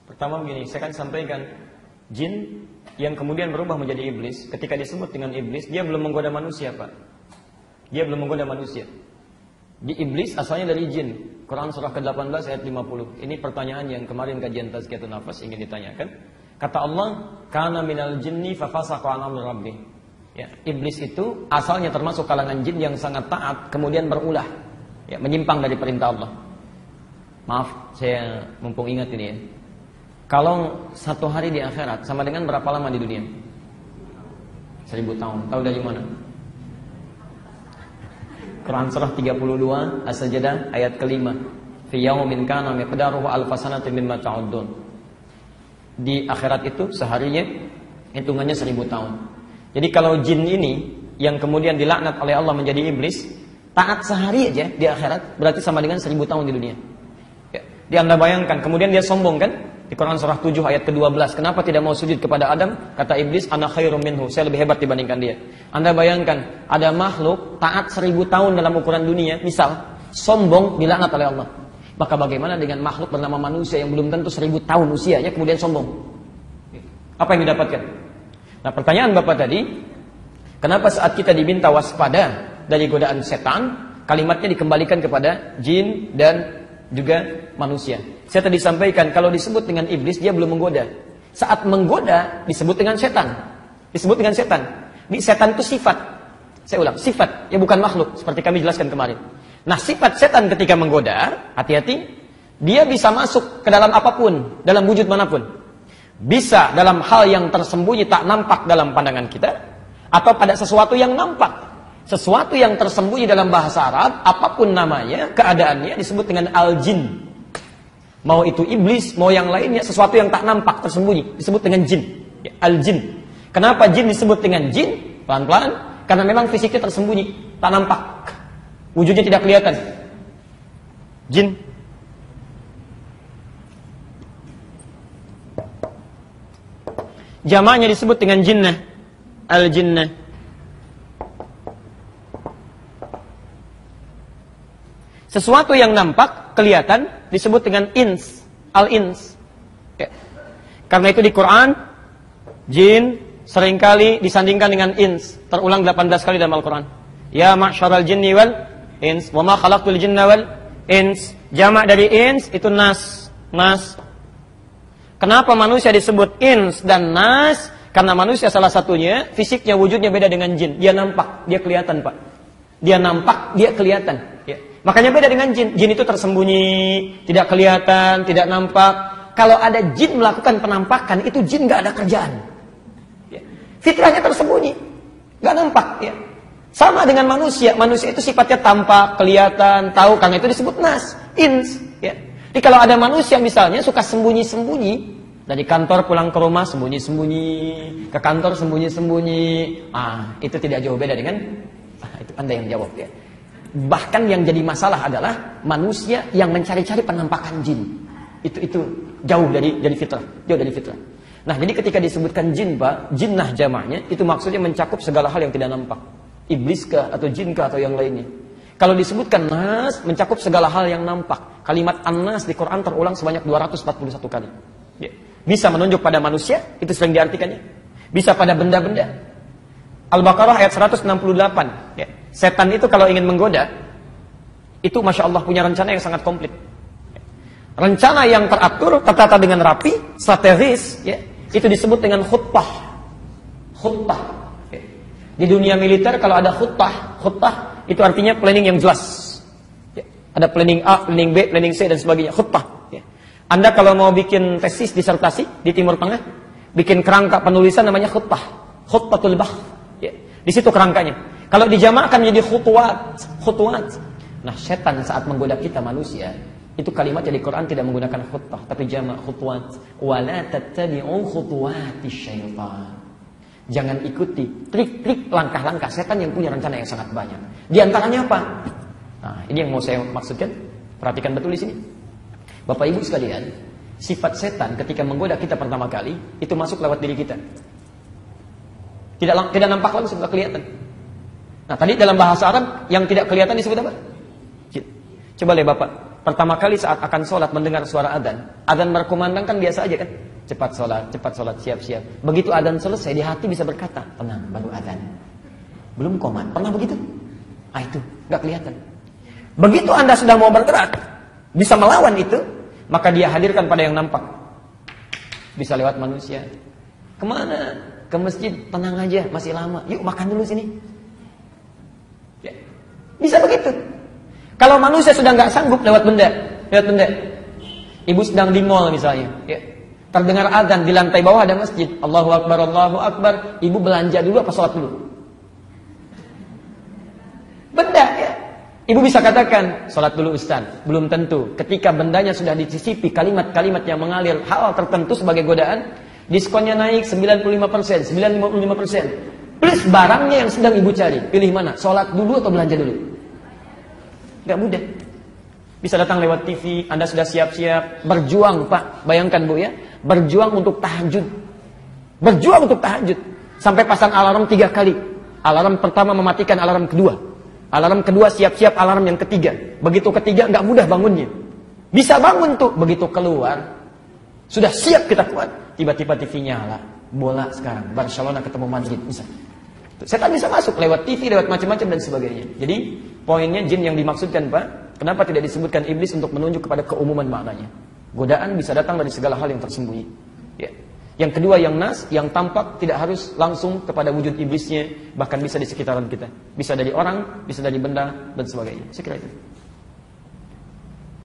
Pertama begini, saya akan sampaikan jin yang kemudian berubah menjadi iblis, ketika disebut dengan iblis, dia belum menggoda manusia, Pak. Dia belum menggoda manusia. Di iblis asalnya dari jin. Quran surah ke-18 ayat 50. Ini pertanyaan yang kemarin kajian tazkiyatun nafas ingin ditanyakan. Kata Allah, "Kana minal jinni fafasaqa an amri rabbih." Ya, iblis itu asalnya termasuk kalangan jin yang sangat taat, kemudian berulah, ya, menyimpang dari perintah Allah. Maaf, saya mumpung ingat ini ya. Kalau satu hari di akhirat sama dengan berapa lama di dunia? 1000 tahun. Tahu dari mana? Quran surah 32 As-Sajdah ayat ke-5. Fi yaumin kana miqdaruhu alf sanatin mimma ta'uddun. Di akhirat itu seharinya hitungannya 1000 tahun. Jadi kalau jin ini yang kemudian dilaknat oleh Allah menjadi iblis, taat sehari aja di akhirat berarti sama dengan 1000 tahun di dunia. Ya, dia Anda bayangkan, kemudian dia sombong kan? Di Quran surah 7 ayat ke-12, kenapa tidak mau sujud kepada Adam? Kata iblis, ana khairum minhu, saya lebih hebat dibandingkan dia. Anda bayangkan, ada makhluk taat 1000 tahun dalam ukuran dunia, misal, sombong dilaknat oleh Allah. Maka bagaimana dengan makhluk bernama manusia yang belum tentu 1000 tahun usianya, kemudian sombong? Apa yang didapatkan? Nah, pertanyaan Bapak tadi, kenapa saat kita diminta waspada dari godaan setan, kalimatnya dikembalikan kepada jin dan juga manusia? Saya tadi sampaikan, kalau disebut dengan iblis, dia belum menggoda. Saat menggoda, disebut dengan setan. Disebut dengan setan. Di setan itu sifat. Saya ulang, sifat. Ya bukan makhluk, seperti kami jelaskan kemarin. Nah, sifat setan ketika menggoda, hati-hati, dia bisa masuk ke dalam apapun, dalam wujud manapun. Bisa dalam hal yang tersembunyi, tak nampak dalam pandangan kita, atau pada sesuatu yang nampak. Sesuatu yang tersembunyi dalam bahasa Arab, apapun namanya, keadaannya disebut dengan al-jin. Mau itu iblis, mau yang lainnya, sesuatu yang tak nampak, tersembunyi, disebut dengan jin. Ya, al-jin. Kenapa jin disebut dengan jin? Pelan-pelan, karena memang fisiknya tersembunyi, tak nampak. Wujudnya tidak kelihatan. Jin. Jamaknya disebut dengan jinnah. Al-jinnah. Sesuatu yang nampak, kelihatan, disebut dengan ins, al-ins. Ya. Karena itu di Quran, jin seringkali disandingkan dengan ins. Terulang 18 kali dalam Al-Quran. Ya ma'syaral jinni wal ins, wa ma khalaqtul jinna wal ins. Jamak dari ins itu nas. Nas. Kenapa manusia disebut ins dan nas? Karena manusia salah satunya, fisiknya, wujudnya beda dengan jin. Dia nampak, dia kelihatan, Pak. Dia nampak, dia kelihatan. Ya. Makanya beda dengan jin. Jin itu tersembunyi, tidak kelihatan, tidak nampak. Kalau ada jin melakukan penampakan, itu jin gak ada kerjaan. Ya. Fitrahnya tersembunyi, gak nampak. Ya. Sama dengan manusia. Manusia itu sifatnya tampak, kelihatan, tahu. Karena itu disebut nas, ins. Ya. Jadi kalau ada manusia misalnya suka sembunyi-sembunyi, dari kantor pulang ke rumah sembunyi-sembunyi, ke kantor sembunyi-sembunyi, itu tidak jauh beda dengan, itu Anda yang jawab ya. Bahkan yang jadi masalah adalah manusia yang mencari-cari penampakan jin. Itu jauh dari fitrah, jauh dari fitrah. Nah, jadi ketika disebutkan jin, Pak, jinnah jamaknya, itu maksudnya mencakup segala hal yang tidak nampak. Iblis kah atau jin kah atau yang lainnya. Kalau disebutkan nas, mencakup segala hal yang nampak. Kalimat an-nas di Quran terulang sebanyak 241 kali. Ya. Bisa menunjuk pada manusia, itu sering diartikannya. Bisa pada benda-benda. Al-Baqarah ayat 168. Ya. Setan itu kalau ingin menggoda, itu Masya Allah punya rencana yang sangat komplit. Rencana yang teratur, tertata dengan rapi, strategis, ya, itu disebut dengan khutbah. Khutbah. Ya. Di dunia militer kalau ada khutbah itu artinya planning yang jelas. Ya. Ada planning A, planning B, planning C dan sebagainya. Khutbah. Ya. Anda kalau mau bikin tesis disertasi di Timur Tengah, bikin kerangka penulisan namanya khutbah. Khutbatul bah. Ya. Di situ kerangkanya. Kalau dijamakkan menjadi khutuwat. Nah, setan saat menggoda kita manusia, itu kalimat di Quran tidak menggunakan khutbah, tapi jamak khutuwat. Wala tattabi'u khutuwatis syaitan. Jangan ikuti trik-trik langkah-langkah setan yang punya rencana yang sangat banyak. Di antaranya apa? Nah, ini yang mau saya maksudkan. Perhatikan betul di sini. Bapak Ibu sekalian, sifat setan ketika menggoda kita pertama kali, itu masuk lewat diri kita. Tidak nampak langsung, tidak kelihatan. Nah, tadi dalam bahasa Arab yang tidak kelihatan disebut apa? Jin. Coba lihat Bapak. pertama kali saat akan sholat mendengar suara adzan, adzan berkumandang kan biasa aja kan, cepat sholat, siap-siap. Begitu adzan selesai, di hati bisa berkata, tenang, baru adzan, belum qomat. Pernah begitu? Itu nggak kelihatan. Begitu Anda sudah mau bergerak, bisa melawan itu, maka dia hadirkan pada yang nampak. Bisa lewat manusia. Kemana? Ke masjid, tenang aja, masih lama. Yuk makan dulu sini. Ya. Bisa begitu. Kalau manusia sudah nggak sanggup lewat benda. Ibu sedang di mall misalnya. Ya. Terdengar adzan di lantai bawah ada masjid. Allahu Akbar, Allahu Akbar. Ibu belanja dulu apa sholat dulu? Benda ya. Ibu bisa katakan, sholat dulu Ustaz. Belum tentu. Ketika bendanya sudah disisipi kalimat-kalimat yang mengalir hal tertentu sebagai godaan, diskonnya naik 95%, 95%. Plus barangnya yang sedang ibu cari. Pilih mana? Sholat dulu atau belanja dulu? Gak mudah. Bisa datang lewat TV, Anda sudah siap-siap. Berjuang Pak, bayangkan Bu ya. Berjuang untuk tahajud. Berjuang untuk tahajud. Sampai pasang alarm 3 kali. Alarm pertama mematikan alarm kedua. Alarm kedua siap-siap alarm yang ketiga. Begitu ketiga nggak mudah bangunnya. Bisa bangun tuh. Begitu keluar. Sudah siap kita kuat. Tiba-tiba TV nyala. Bola sekarang. Barcelona ketemu Madrid. Bisa. Setan bisa masuk lewat TV, lewat macam-macam dan sebagainya. Jadi poinnya jin yang dimaksudkan Pak. Kenapa tidak disebutkan iblis untuk menunjuk kepada keumuman maknanya. Godaan bisa datang dari segala hal yang tersembunyi. Ya. Yang kedua yang nas, yang tampak tidak harus langsung kepada wujud iblisnya, bahkan bisa di sekitaran kita. Bisa dari orang, bisa dari benda, dan sebagainya. Saya kira itu.